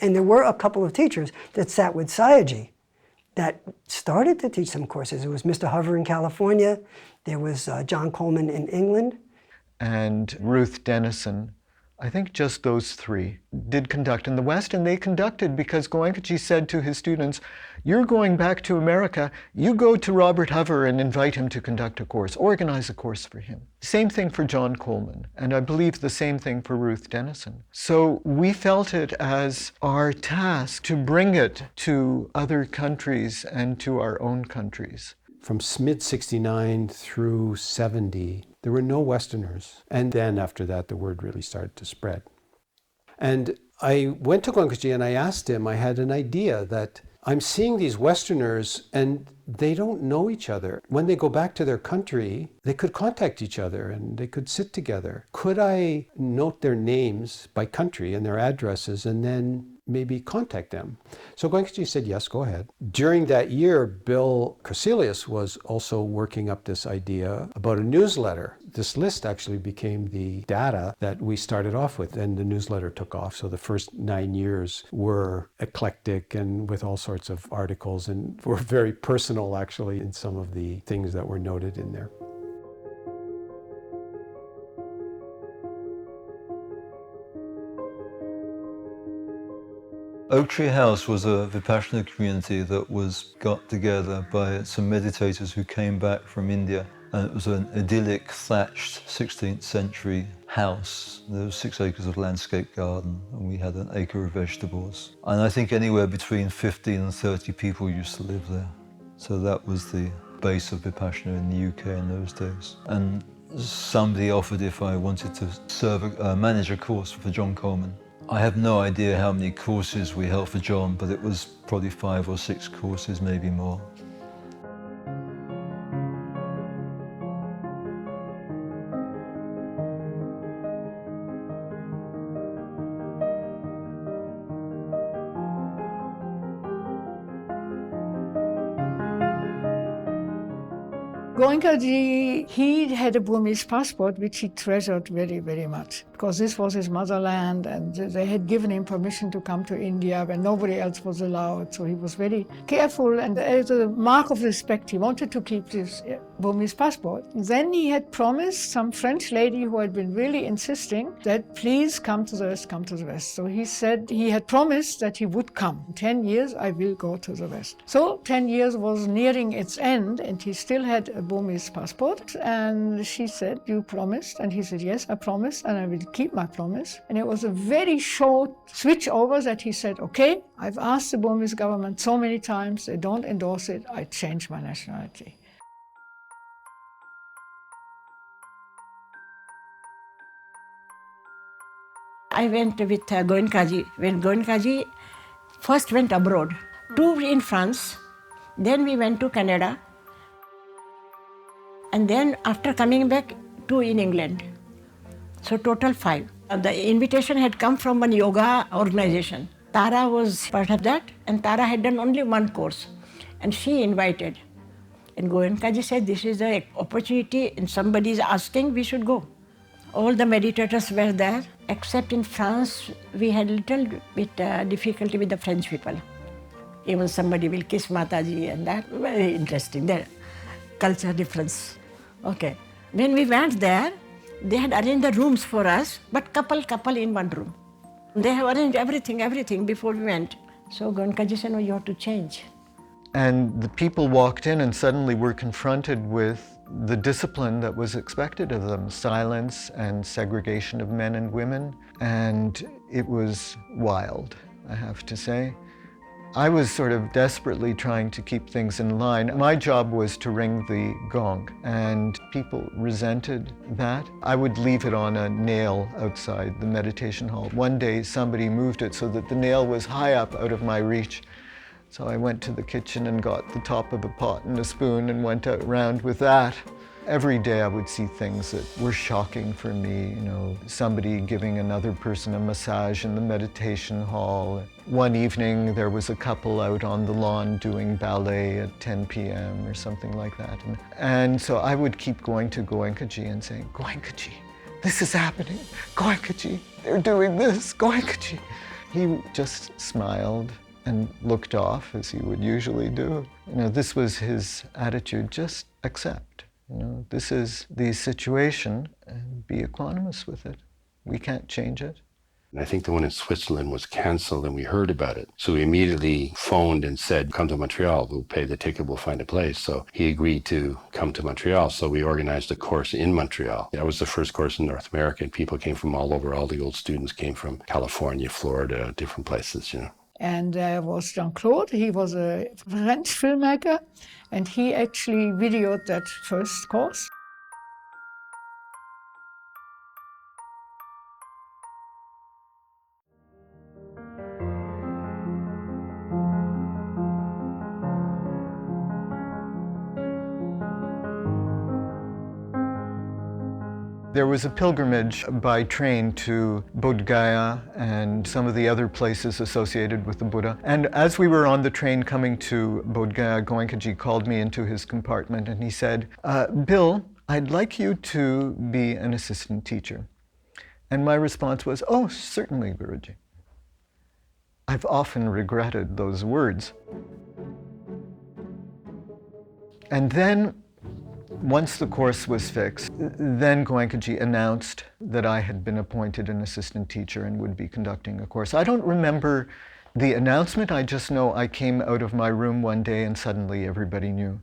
And there were a couple of teachers that sat with Sayaji that started to teach some courses. There was Mr. Hover in California, there was John Coleman in England. And Ruth Dennison. I think just those three did conduct in the West, and they conducted because Goenkaji said to his students, you're going back to America, you go to Robert Hover and invite him to conduct a course, organize a course for him. Same thing for John Coleman, and I believe the same thing for Ruth Dennison. So we felt it as our task to bring it to other countries and to our own countries. From mid-69 through 70, there were no Westerners. And then after that, the word really started to spread. And I went to Goenkaji and I asked him, I had an idea that I'm seeing these Westerners and they don't know each other. When they go back to their country, they could contact each other and they could sit together. Could I note their names by country and their addresses and then maybe contact them? So Goenkaji said, yes, go ahead. During that year, Bill Corselius was also working up this idea about a newsletter. This list actually became the data that we started off with, and the newsletter took off. So the first 9 years were eclectic and with all sorts of articles, and were very personal actually in some of the things that were noted in there. Oak Tree House was a Vipassana community that was got together by some meditators who came back from India. And it was an idyllic, thatched 16th century house. There was 6 acres of landscape garden, and we had an acre of vegetables. And I think anywhere between 15 and 30 people used to live there. So that was the base of Vipassana in the UK in those days. And somebody offered if I wanted to manage a course for John Coleman. I have no idea how many courses we held for John, but it was probably 5 or 6 courses, maybe more. Goenkaji, he had a Burmese passport, which he treasured very, very much, because this was his motherland, and they had given him permission to come to India when nobody else was allowed. So he was very careful, and as a mark of respect, he wanted to keep this Burmese passport. Then he had promised some French lady who had been really insisting that please come to the West, come to the West. So he said he had promised that he would come. In 10 years, I will go to the West. So 10 years was nearing its end, and he still had a Burmese passport, and she said, you promised? And he said, yes, I promised, and I will keep my promise. And it was a very short switch over that he said, okay, I've asked the Burmese government so many times, they don't endorse it, I change my nationality. I went with Goenkaji. When Goenkaji first went abroad, 2 in France, then we went to Canada, and then after coming back, 2 in England. So total 5. The invitation had come from one yoga organization. Tara was part of that, and Tara had done only 1 course, and she invited. And Goenkaji said, this is the opportunity, and somebody is asking, we should go. All the meditators were there, except in France, we had little bit difficulty with the French people. Even somebody will kiss Mataji, and that, very interesting, the culture difference. Okay. When we went there, they had arranged the rooms for us, but couple in 1 room. They have arranged everything before we went. So Goenkaji said, no, you have to change. And the people walked in and suddenly were confronted with the discipline that was expected of them, silence and segregation of men and women. And it was wild, I have to say. I was sort of desperately trying to keep things in line. My job was to ring the gong, and people resented that. I would leave it on a nail outside the meditation hall. One day somebody moved it so that the nail was high up out of my reach. So I went to the kitchen and got the top of a pot and a spoon and went out around with that. Every day I would see things that were shocking for me, you know, somebody giving another person a massage in the meditation hall. One evening there was a couple out on the lawn doing ballet at 10 p.m. or something like that. And so I would keep going to Goenkaji and saying, Goenkaji, this is happening. Goenkaji, they're doing this. Goenkaji. He just smiled and looked off, as he would usually do. You know, this was his attitude, just accept. You know, this is the situation, and be equanimous with it. We can't change it. And I think the one in Switzerland was canceled and we heard about it. So we immediately phoned and said, come to Montreal, we'll pay the ticket, we'll find a place. So he agreed to come to Montreal. So we organized a course in Montreal. That was the first course in North America, and people came from all over. All the old students came from California, Florida, different places, you know. And there was Jean-Claude. He was a French filmmaker, and he actually videoed that first course. There was a pilgrimage by train to Bodh Gaya and some of the other places associated with the Buddha. And as we were on the train coming to Bodh Gaya, Goenkaji called me into his compartment and he said, Bill, I'd like you to be an assistant teacher. And my response was, oh, certainly, Guruji. I've often regretted those words. And then, once the course was fixed, then Goenkaji announced that I had been appointed an assistant teacher and would be conducting a course. I don't remember the announcement. I just know I came out of my room one day and suddenly everybody knew.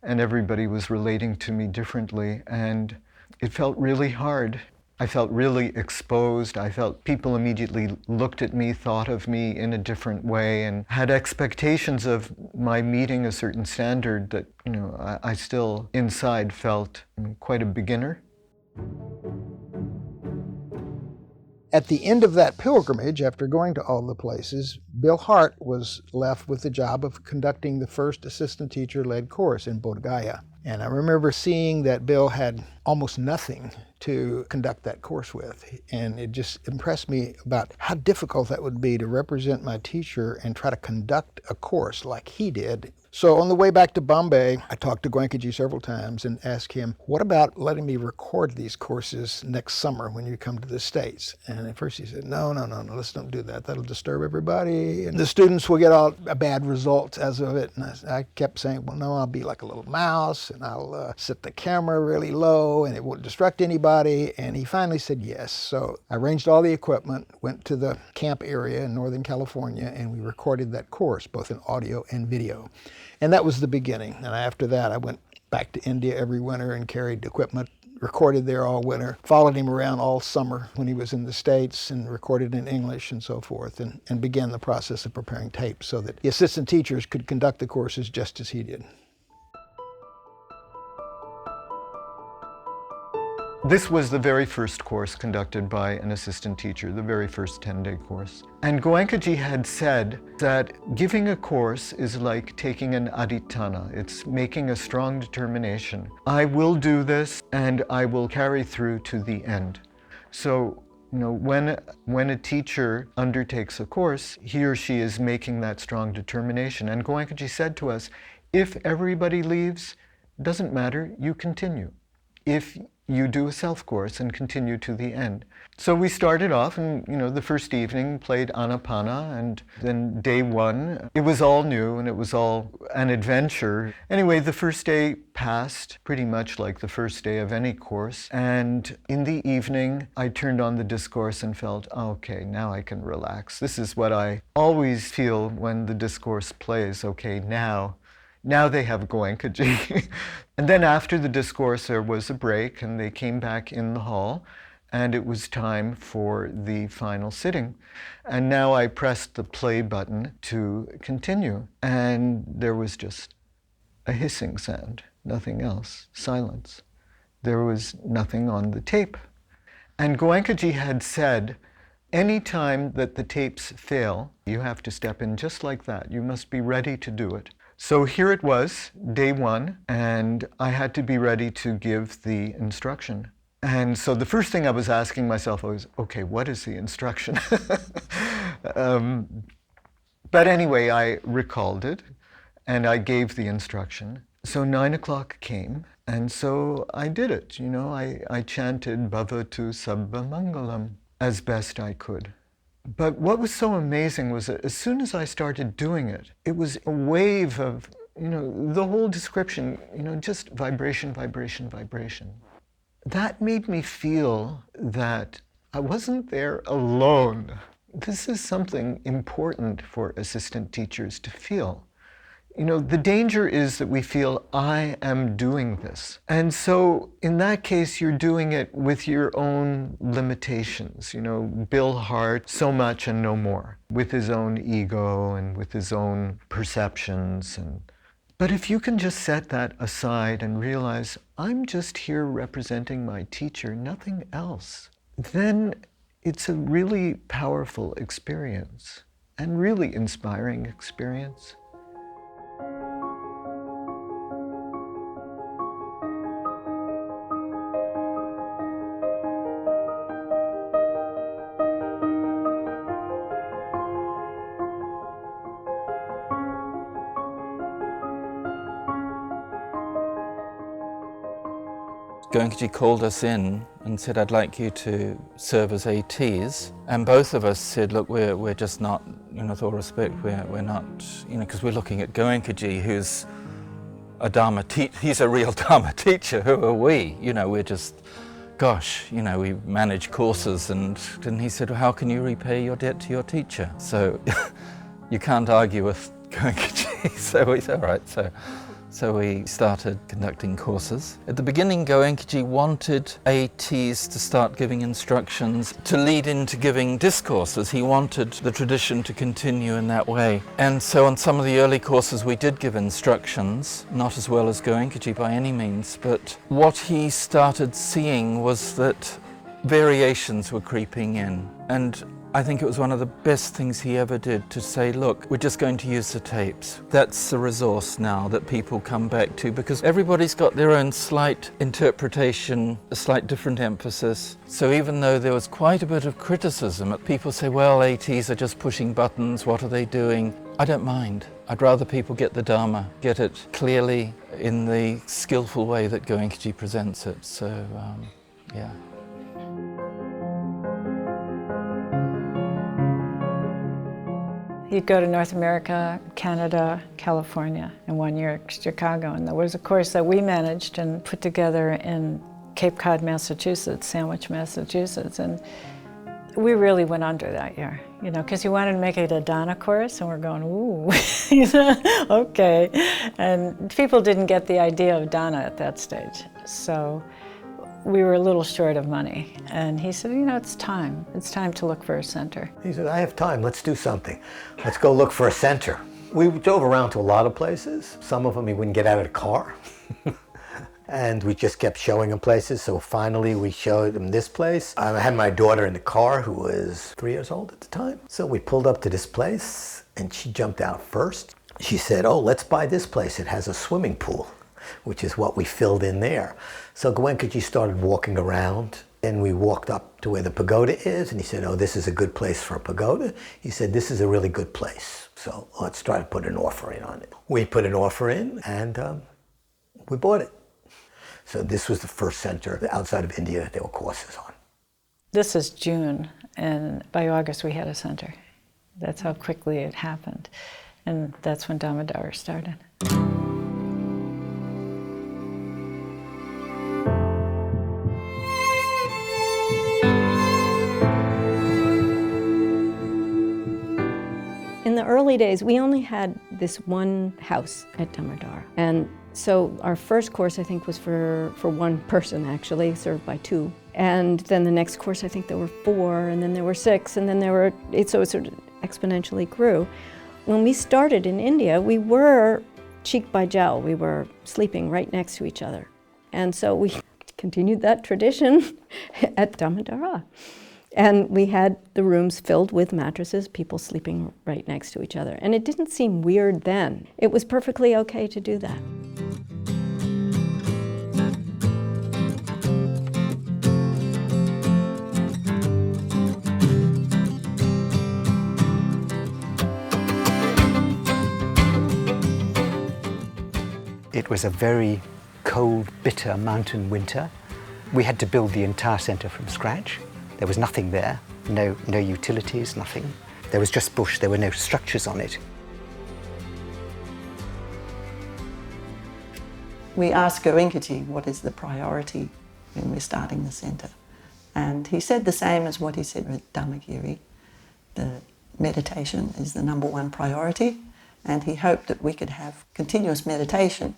And everybody was relating to me differently. And it felt really hard. I felt really exposed. I felt people immediately looked at me, thought of me in a different way, and had expectations of my meeting a certain standard that, you know, I still inside felt quite a beginner. At the end of that pilgrimage, after going to all the places, Bill Hart was left with the job of conducting the first assistant teacher-led course in Bodh Gaya. And I remember seeing that Bill had almost nothing to conduct that course with. And it just impressed me about how difficult that would be to represent my teacher and try to conduct a course like he did. So on the way back to Bombay, I talked to Goenkaji several times and asked him, what about letting me record these courses next summer when you come to the States? And at first he said, no, let's don't do that. That'll disturb everybody. And the students will get all bad results as of it. And I kept saying, well, no, I'll be like a little mouse and I'll set the camera really low and it won't distract anybody. And he finally said yes. So I arranged all the equipment, went to the camp area in Northern California, and we recorded that course, both in audio and video. And that was the beginning. And after that, I went back to India every winter and carried equipment, recorded there all winter, followed him around all summer when he was in the States and recorded in English and so forth, and began the process of preparing tapes so that the assistant teachers could conduct the courses just as he did. This was the very first course conducted by an assistant teacher, the very first 10-day course. And Goenkaji had said that giving a course is like taking an adhitthana. It's making a strong determination. I will do this and I will carry through to the end. So, you know, when a teacher undertakes a course, he or she is making that strong determination. And Goenkaji said to us, if everybody leaves, doesn't matter, you continue. If you do a self-course and continue to the end. So we started off and, you know, the first evening played Anapana, and then day one, it was all new and it was all an adventure. Anyway, the first day passed pretty much like the first day of any course, and in the evening, I turned on the discourse and felt, oh, okay, now I can relax. This is what I always feel when the discourse plays, okay, now they have Goenkaji. And then after the discourse, there was a break and they came back in the hall and it was time for the final sitting. And now I pressed the play button to continue, and there was just a hissing sound, nothing else, silence. There was nothing on the tape. And Goenkaji had said, any time that the tapes fail, you have to step in just like that. You must be ready to do it. So here it was, day one, and I had to be ready to give the instruction. And so the first thing I was asking myself was, okay, what is the instruction? But anyway, I recalled it, and I gave the instruction. So 9 o'clock came, and so I did it. You know, I chanted Bhavatu Sabba Mangalam as best I could. But what was so amazing was that as soon as I started doing it, it was a wave of, you know, the whole description, you know, just vibration, vibration, vibration. That made me feel that I wasn't there alone. This is something important for assistant teachers to feel. You know, the danger is that we feel, I am doing this. And so in that case, you're doing it with your own limitations. You know, Bill Hart, so much and no more, with his own ego and with his own perceptions. But if you can just set that aside and realize, I'm just here representing my teacher, nothing else, then it's a really powerful experience and really inspiring experience. Goenkaji called us in and said, I'd like you to serve as ATs. And both of us said, look, we're just not, you know, with all respect, we're not, you know, because we're looking at Goenkaji, who's a Dharma teacher, he's a real Dharma teacher, who are we? You know, we're just, gosh, you know, we manage courses, and he said, well, how can you repay your debt to your teacher? So you can't argue with Goenkaji. So we said, all right, so we started conducting courses. At the beginning, Goenkaji wanted ATs to start giving instructions to lead into giving discourses. He wanted the tradition to continue in that way. And so on some of the early courses, we did give instructions, not as well as Goenkaji by any means, but what he started seeing was that variations were creeping in. And I think it was one of the best things he ever did to say, look, we're just going to use the tapes. That's the resource now that people come back to, because everybody's got their own slight interpretation, a slight different emphasis. So even though there was quite a bit of criticism, people say, well, ATs are just pushing buttons, what are they doing? I don't mind. I'd rather people get the Dharma, get it clearly in the skillful way that Goenkaji presents it. So, yeah. He'd go to North America, Canada, California, and 1 year Chicago. And there was a course that we managed and put together in Cape Cod, Massachusetts, Sandwich, Massachusetts. And we really went under that year, you know, because he wanted to make it a Dana course, and we're going, ooh, okay. And people didn't get the idea of Dana at that stage. So we were a little short of money. And he said, you know, it's time. It's time to look for a center. He said, I have time. Let's do something. Let's go look for a center. We drove around to a lot of places. Some of them he wouldn't get out of the car. And we just kept showing him places. So finally we showed him this place. I had my daughter in the car, who was 3 years old at the time. So we pulled up to this place and she jumped out first. She said, oh, let's buy this place. It has a swimming pool, which is what we filled in there. So Goenkaji started walking around, and we walked up to where the pagoda is, and he said, oh, this is a good place for a pagoda. He said, this is a really good place, so let's try to put an offer in on it. We put an offer in, and we bought it. So this was the first center outside of India that there were courses on. This is June, and by August we had a center. That's how quickly it happened. And that's when Damodar started. In the early days, we only had this one house at Damodar. And so our first course, I think, was for one person, actually, served by two. And then the next course, I think there were 4, and then there were 6, and then there were 8, so it sort of exponentially grew. When we started in India, we were cheek by jowl. We were sleeping right next to each other. And so we continued that tradition at Damodara. And we had the rooms filled with mattresses, people sleeping right next to each other. And it didn't seem weird then. It was perfectly okay to do that. It was a very cold, bitter mountain winter. We had to build the entire center from scratch. There was nothing there, no utilities, nothing. There was just bush, there were no structures on it. We asked Goenkaji what is the priority when we're starting the center. And he said the same as what he said with Dhammagiri. The meditation is the #1 priority, and he hoped that we could have continuous meditation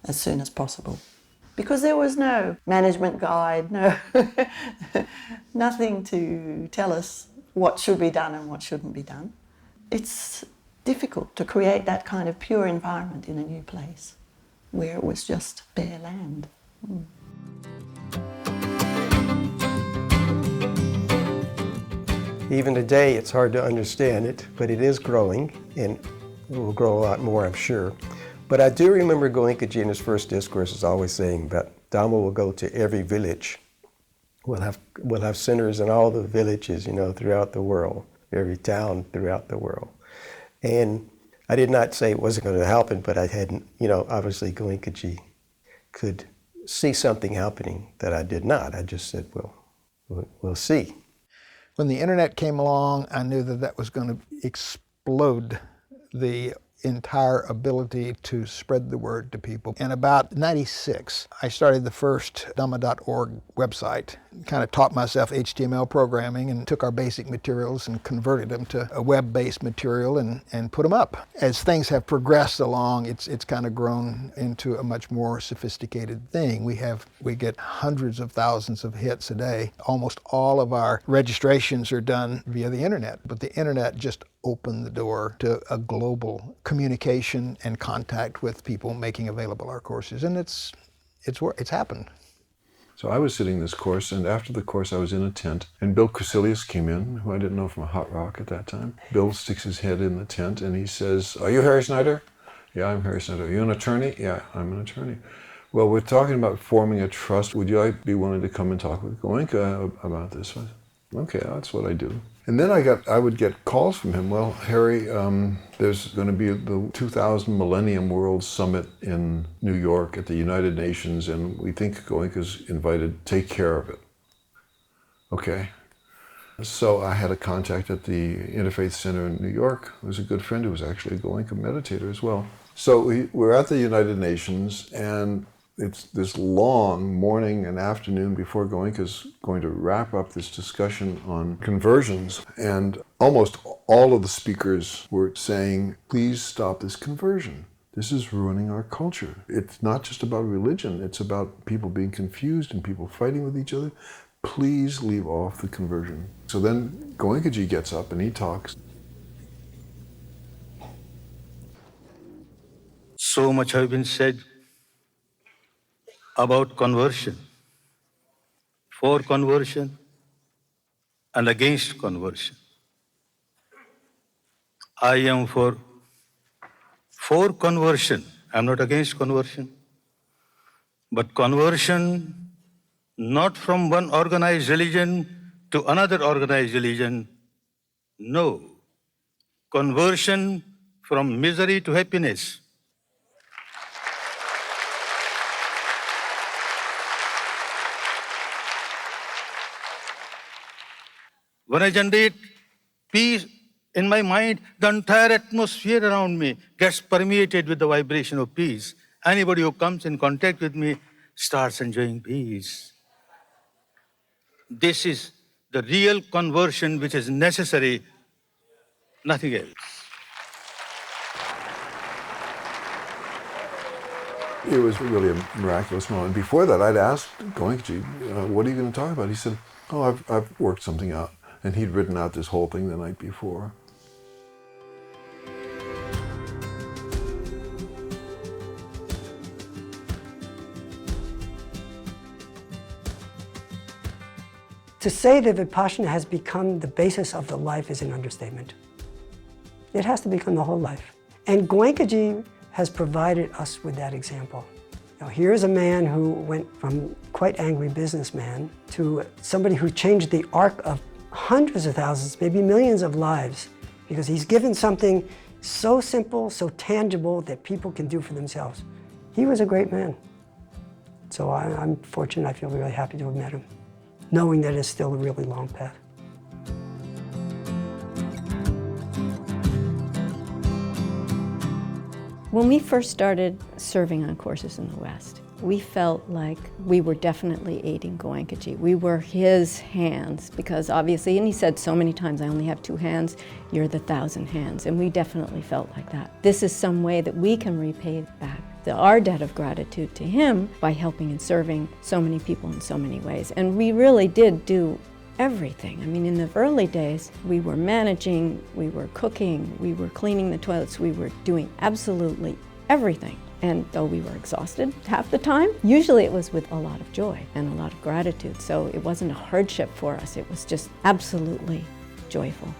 as soon as possible. Because there was no management guide, nothing to tell us what should be done and what shouldn't be done. It's difficult to create that kind of pure environment in a new place where it was just bare land. Even today, it's hard to understand it, but it is growing, and it will grow a lot more, I'm sure. But I do remember Goenkaji in his first discourses always saying that Dhamma will go to every village. We'll have centers in all the villages, throughout the world, every town throughout the world. And I did not say it wasn't going to happen, but I hadn't, obviously Goenkaji could see something happening that I did not. I just said, well, we'll see. When the internet came along, I knew that that was going to explode the entire ability to spread the word to people. In about 96, I started the first Dhamma.org website. Kind of taught myself HTML programming and took our basic materials and converted them to a web-based material and put them up. As things have progressed along, it's kind of grown into a much more sophisticated thing. We get hundreds of thousands of hits a day. Almost all of our registrations are done via the internet, but the internet just opened the door to a global communication and contact with people making available our courses, and it's happened. So I was sitting this course, and after the course I was in a tent, and Bill Crecilius came in, who I didn't know from Hot Rock at that time. Bill sticks his head in the tent and he says, "Are you Harry Snyder?" "Yeah, I'm Harry Snyder." "Are you an attorney?" "Yeah, I'm an attorney." "Well, we're talking about forming a trust. Would you be willing to come and talk with Goenka about this?" I said, "Okay, that's what I do." And then I would get calls from him. "Well, Harry, there's going to be the 2000 Millennium World Summit in New York at the United Nations, and we think Goenka's invited. Take care of it." Okay. So I had a contact at the Interfaith Center in New York. Who was a good friend who was actually a Goenka meditator as well. So we're at the United Nations, and it's this long morning and afternoon before Goenka's going to wrap up this discussion on conversions. And almost all of the speakers were saying, "Please stop this conversion. This is ruining our culture. It's not just about religion. It's about people being confused and people fighting with each other. Please leave off the conversion." So then Goenkaji gets up and he talks. So much has been said about conversion, for conversion and against conversion. I am for conversion. I'm not against conversion. But conversion not from one organized religion to another organized religion. No. Conversion from misery to happiness. When I generate peace in my mind, the entire atmosphere around me gets permeated with the vibration of peace. Anybody who comes in contact with me starts enjoying peace. This is the real conversion which is necessary, nothing else. It was really a miraculous moment. Before that, I'd asked Goenkaji, what are you going to talk about? He said, oh, I've worked something out. And he'd written out this whole thing the night before. To say that Vipassana has become the basis of the life is an understatement. It has to become the whole life. And Goenkaji has provided us with that example. Now, here's a man who went from quite angry businessman to somebody who changed the arc of hundreds of thousands, maybe millions of lives, because he's given something so simple, so tangible that people can do for themselves. He was a great man. So I'm fortunate, I feel really happy to have met him, knowing that it's still a really long path. When we first started serving on courses in the West, we felt like we were definitely aiding Goenkaji. We were his hands, because obviously, and he said so many times, I only have 2 hands, you're the 1,000 hands, and we definitely felt like that. This is some way that we can repay back our debt of gratitude to him by helping and serving so many people in so many ways. And we really did do everything. I mean, in the early days, we were managing, we were cooking, we were cleaning the toilets, we were doing absolutely everything. And though we were exhausted half the time, usually it was with a lot of joy and a lot of gratitude. So it wasn't a hardship for us, it was just absolutely joyful.